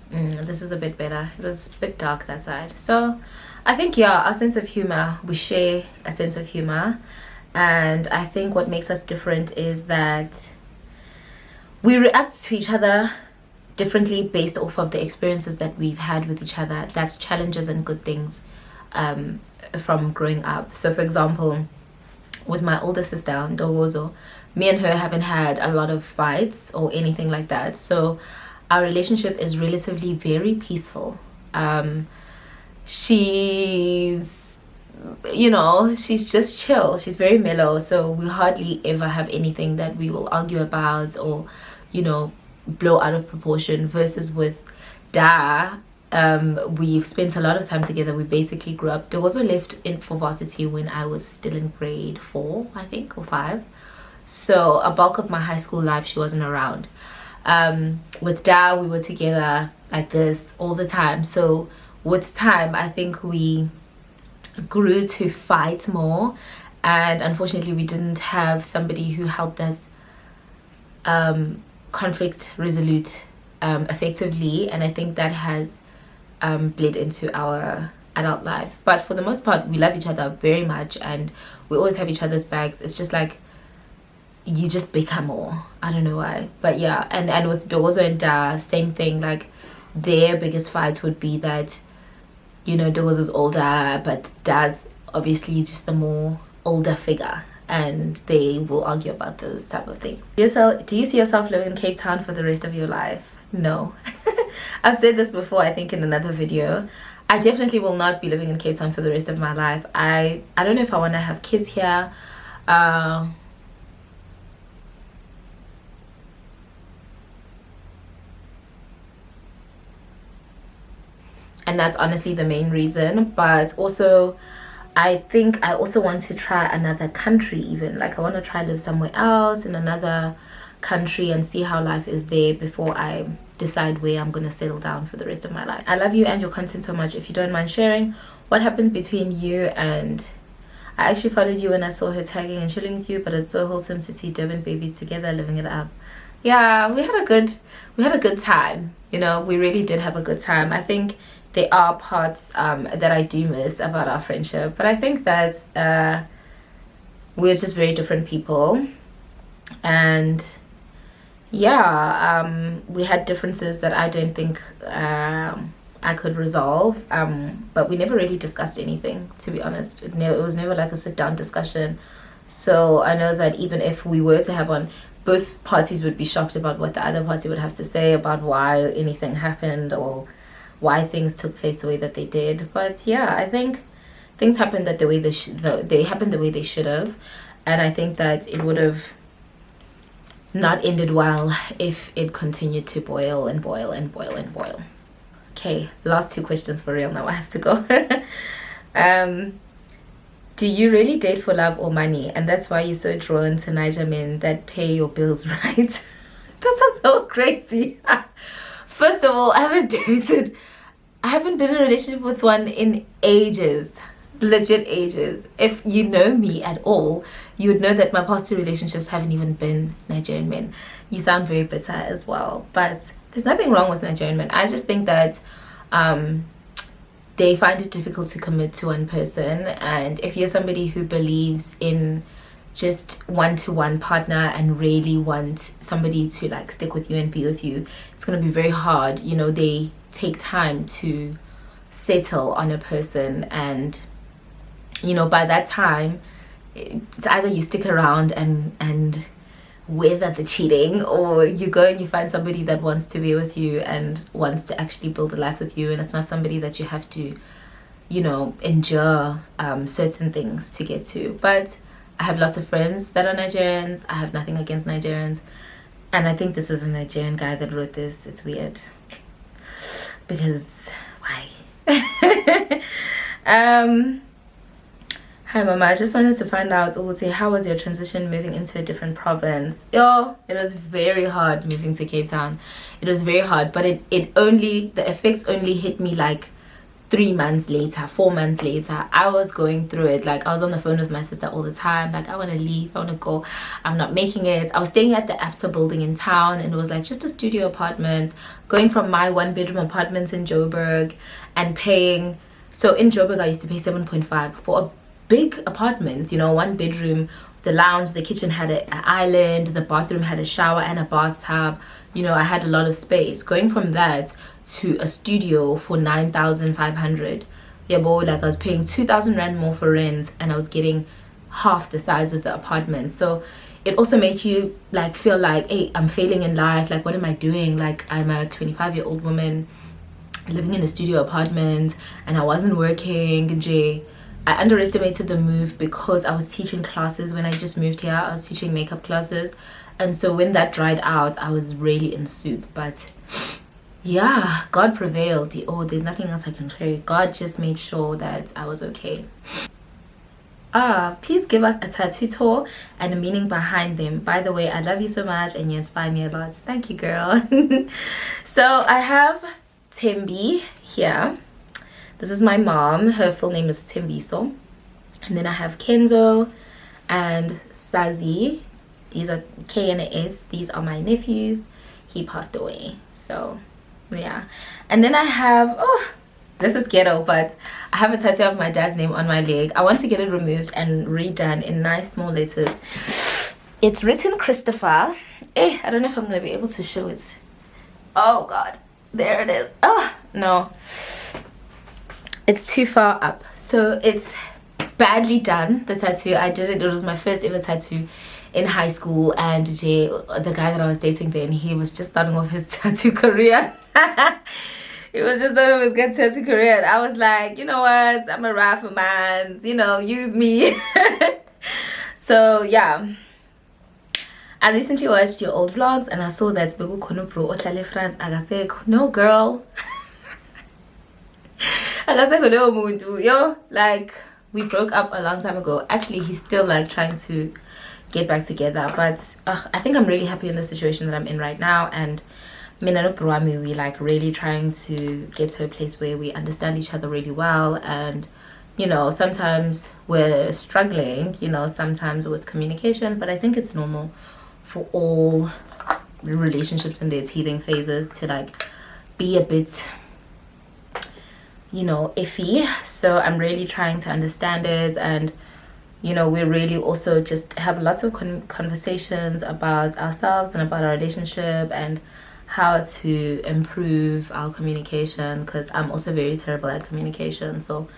This is a bit better. It was a bit dark that side. So I think, yeah, our sense of humor, we share a sense of humor. And I think what makes us different is that we react to each other differently based off of the experiences that we've had with each other. That's challenges and good things from growing up. So for example, with my older sister Ndogozo, me and her haven't had a lot of fights or anything like that, so our relationship is relatively very peaceful. She's you know, she's just chill. She's very mellow. So we hardly ever have anything that we will argue about or, you know, blow out of proportion. Versus with Da, we've spent a lot of time together. We basically grew up. They also left in for varsity when I was still in grade 4, I think, or 5. So a bulk of my high school life, she wasn't around. With Da, we were together like this all the time. So with time, I think we grew to fight more, and unfortunately we didn't have somebody who helped us conflict resolute effectively, and I think that has bled into our adult life. But for the most part, we love each other very much and we always have each other's backs. It's just like you just bicker more. I don't know why, but yeah. And with Dozo and Da, same thing. Like their biggest fight would be that, you know, Doz is older, but Da's obviously just the more older figure, and they will argue about those type of things. Do you see yourself living in Cape Town for the rest of your life? No. I've said this before, I think in another video. I definitely will not be living in Cape Town for the rest of my life. I don't know if I want to have kids here. And that's honestly the main reason. But also, I think I also want to try another country even. Like I want to try live somewhere else in another country and see how life is there before I decide where I'm going to settle down for the rest of my life. I love you and your content so much. If you don't mind sharing, what happened between you and... I actually followed you when I saw her tagging and chilling with you, but it's so wholesome to see Durban babies together living it up. Yeah, we had a good time. You know, we really did have a good time. I think there are parts that I do miss about our friendship, but I think that we're just very different people, and yeah, we had differences that I don't think I could resolve, but we never really discussed anything, to be honest. It was never like a sit down discussion. So I know that even if we were to have one, both parties would be shocked about what the other party would have to say about why anything happened or why things took place the way that they did. But yeah, I think things happened that they happened the way they should have, and I think that it would have not ended well if it continued to boil and boil and boil and boil. Okay, last 2 questions for real now. I have to go. Do you really date for love or money, and that's why you're so drawn to Niger men that pay your bills, right? This is so crazy. First of all, I haven't been in a relationship with one in ages, legit ages. If you know me at all, you would know that my past 2 relationships haven't even been Nigerian men. You sound very bitter as well, but there's nothing wrong with Nigerian men. I just think that they find it difficult to commit to one person, and if you're somebody who believes in just one-to-one partner and really want somebody to like stick with you and be with you, it's going to be very hard. You know, they take time to settle on a person, and you know, by that time it's either you stick around and weather the cheating, or you go and you find somebody that wants to be with you and wants to actually build a life with you, and it's not somebody that you have to, you know, endure certain things to get to. But I have lots of friends that are Nigerians. I have nothing against Nigerians, and I think this is a Nigerian guy that wrote this. It's weird because why? Hi mama, I just wanted to find out, Uguti, how was your transition moving into a different province? Yo, it was very hard moving to Cape Town. It was very hard, but the effects only hit me like 3 months later, 4 months later. I was going through it. Like I was on the phone with my sister all the time, like I want to leave, I want to go, I'm not making it. I was staying at the ABSA building in town, and it was like just a studio apartment, going from my 1-bedroom apartments in Joburg and paying, so in Joburg I used to pay 7.5 for a big apartment, you know, 1 bedroom. The lounge, the kitchen had an island, the bathroom had a shower and a bathtub. You know, I had a lot of space. Going from that to a studio for 9,500, yeah, boy, like I was paying 2,000 rand more for rent, and I was getting half the size of the apartment. So it also made you like feel like, hey, I'm failing in life. Like, what am I doing? Like, I'm a 25-year-old woman living in a studio apartment, and I wasn't working, Jay. I underestimated the move because I was teaching classes when I just moved here. I was teaching makeup classes, and so when that dried out, I was really in soup. But yeah, God prevailed. Oh, there's nothing else I can say. God just made sure that I was okay. Please give us a tattoo tour and a meaning behind them. By the way, I love you so much and you inspire me a lot. Thank you, girl. So I have Timbi here. This is my mom. Her full name is Timbiso. And then I have Kenzo and Sazi. These are K and S. These are my nephews. He passed away. So yeah. And then I have, oh, this is ghetto, but I have a tattoo of my dad's name on my leg. I want to get it removed and redone in nice small letters. It's written Christopher. I don't know if I'm gonna be able to show it. Oh God, there it is. Oh no, it's too far up. So it's badly done, the tattoo. I did it. It was my first ever tattoo in high school, and Jay, the guy that I was dating then, he was just starting off his tattoo career. He was just starting off his good tattoo career, and I was like, you know what, I'm a rifle man, you know, use me. So yeah, I recently watched your old vlogs and I saw that Bego Konopro Otlale France. I got like, no girl. I got like, no muntu. Yo, like, we broke up a long time ago. Actually, he's still like trying to get back together, but I think I'm really happy in the situation that I'm in right now, and Mina no we like really trying to get to a place where we understand each other really well. And you know, sometimes we're struggling, you know, sometimes with communication, but I think it's normal for all relationships in their teething phases to like be a bit, you know, iffy. So I'm really trying to understand it, and you know, we really also just have lots of conversations about ourselves and about our relationship and how to improve our communication, because I'm also very terrible at communication. So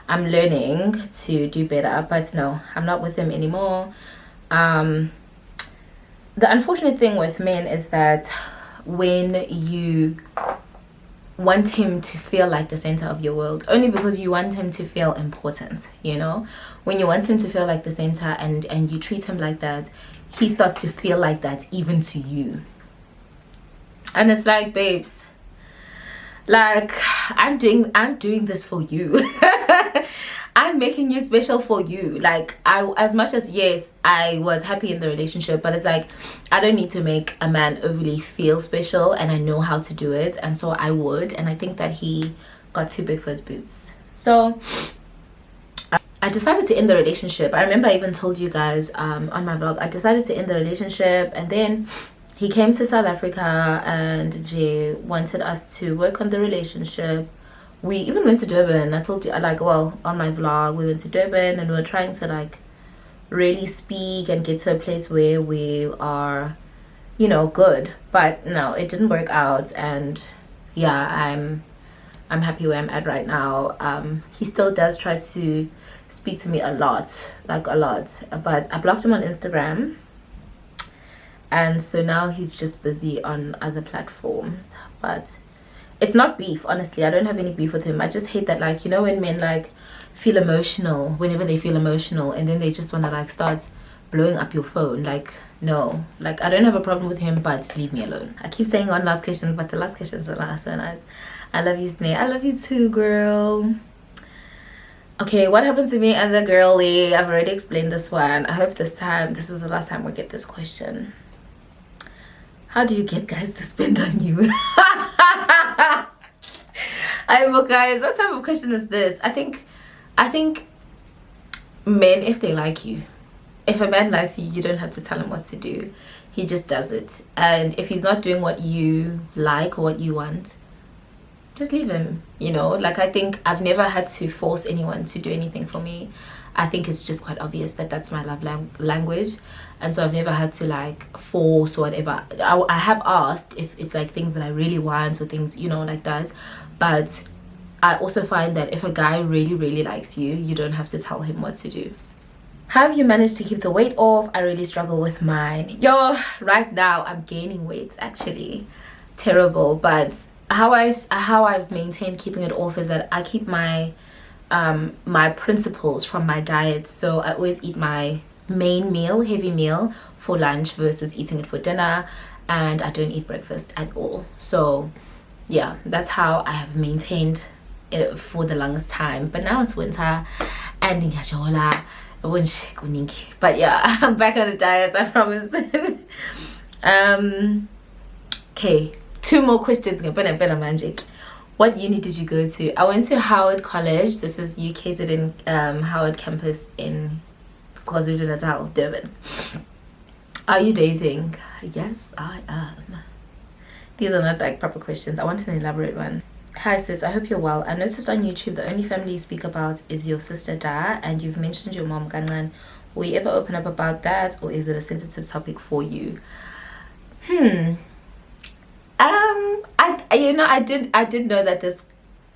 I'm learning to do better, but no, I'm not with him anymore. The unfortunate thing with men is that when you want him to feel like the center of your world, only because you want him to feel important, you know, when you want him to feel like the center and you treat him like that, he starts to feel like that even to you. And it's like, babes, like I'm doing this for you. I'm making you special for you. Like, as much as, yes, I was happy in the relationship, but it's like I don't need to make a man overly feel special, and I know how to do it, and so I would. And I think that he got too big for his boots. So I decided to end the relationship. I remember I even told you guys on my vlog, I decided to end the relationship, and then he came to South Africa and Jay wanted us to work on the relationship. We even went to Durban. I told you, like, well, on my vlog, we went to Durban and we were trying to like really speak and get to a place where we are, you know, good. But no, it didn't work out. And yeah, I'm happy where I'm at right now. He still does try to speak to me a lot, like a lot, but I blocked him on Instagram, and so now he's just busy on other platforms. But it's not beef, honestly. I don't have any beef with him. I just hate that, like, you know, when men like feel emotional, whenever they feel emotional, and then they just want to like start blowing up your phone. Like, no, like, I don't have a problem with him, but leave me alone. I keep saying one last question, but the last question is the last one. I love you, Snake. I love you too, girl. Okay, what happened to me and the girlie? I've already explained this one. I hope this is the last time we get this question. How do you get guys to spend on you? Guys, what type of question is this? I think men, if they like you, if a man likes you, you don't have to tell him what to do. He just does it. And if he's not doing what you like or what you want, just leave him, you know. Like, I think I've never had to force anyone to do anything for me. I think it's just quite obvious that that's my love language, and so I've never had to like force or whatever. I have asked if it's like things that I really want or things, you know, like that. But I also find that if a guy really, really likes you, you don't have to tell him what to do. How have you managed to keep the weight off? I really struggle with mine. Yo, right now I'm gaining weight, actually. Terrible. But how I've maintained keeping it off is that I keep my my principles from my diet. So I always eat my main meal, heavy meal, for lunch versus eating it for dinner, and I don't eat breakfast at all. So yeah, that's how I have maintained it for the longest time. But now it's winter and but yeah, I'm back on the diet, I promise. Okay, 2 more questions. What uni did you go to? I went to Howard College. This is UKZN Howard campus in KwaZulu-Natal, Durban. Are you dating? Yes, I am. These are not like proper questions. I wanted an elaborate one. Hi sis, I hope you're well. I noticed on YouTube the only family you speak about is your sister Da, and you've mentioned your mom Gangan. Will you ever open up about that, or is it a sensitive topic for you? I did know that this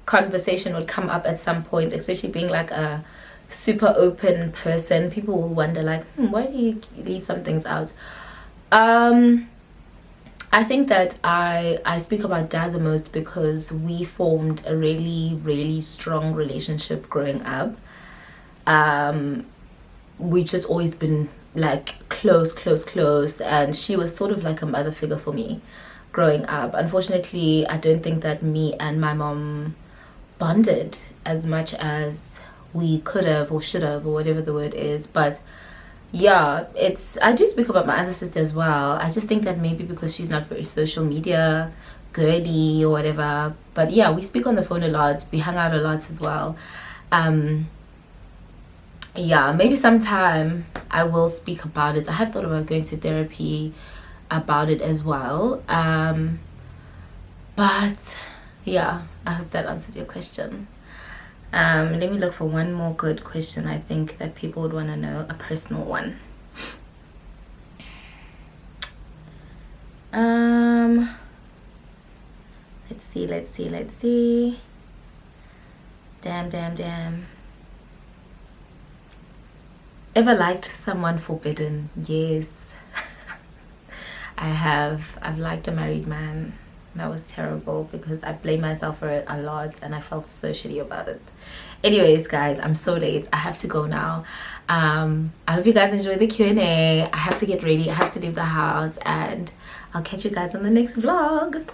conversation would come up at some point, especially being like a super open person. People will wonder like, why do you leave some things out? I think that I speak about Dad the most because we formed a really, really strong relationship growing up. We just always been like close, and she was sort of like a mother figure for me growing up. Unfortunately, I don't think that me and my mom bonded as much as we could have or should have, or whatever the word is. But yeah, I do speak about my other sister as well. I just think that maybe because she's not very social media girly or whatever. But yeah, we speak on the phone a lot, we hang out a lot as well. Yeah, maybe sometime I will speak about it. I have thought about going to therapy about it as well. But yeah, I hope that answers your question. Let me look for one more good question I think that people would want to know, a personal one. Let's see. Damn. Ever liked someone forbidden? Yes. I have. I've liked a married man. That was terrible because I blame myself for it a lot and I felt so shitty about it. Anyways, guys, I'm so late. I have to go now. I hope you guys enjoy the Q&A. I have to get ready. I have to leave the house, and I'll catch you guys on the next vlog.